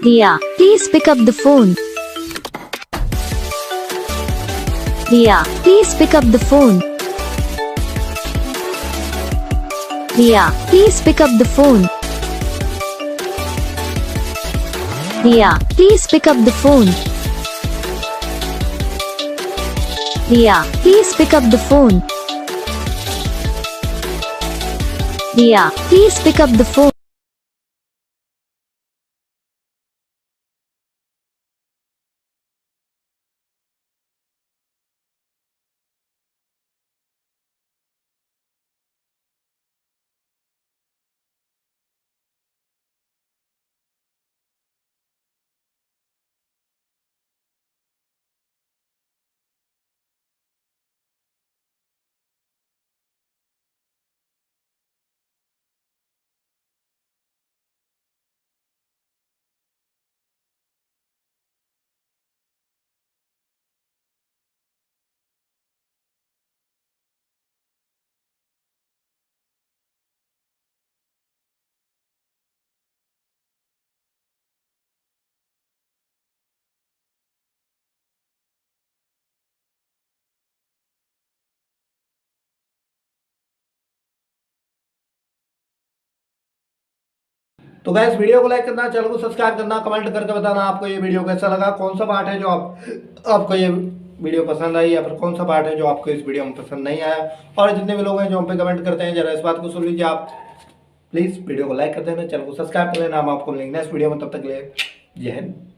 Riya, please pick up the phone. Riya, please pick up the phone. Riya, please pick up the phone. Riya, please pick up the phone. Riya, please pick up the phone. Riya, please pick up the phone. तो guys video को like करना, channel को subscribe करना, comment करके बताना आपको ये video कैसा लगा, कौन सा पार्ट है जो आपको ये वीडियो पसंद आई या फिर कौन सा पार्ट है जो आपको इस वीडियो में पसंद नहीं आया। और जितने भी लोग हैं जो हम पे कमेंट करते हैं, जरा इस बात को सुन लीजिए आप। प्लीज वीडियो को लाइक कर देना, चैनल को सब्सक्राइब कर लेना। हम आपको मिलेंगे नेक्स्ट वीडियो में, तब तक के लिए जय हिंद।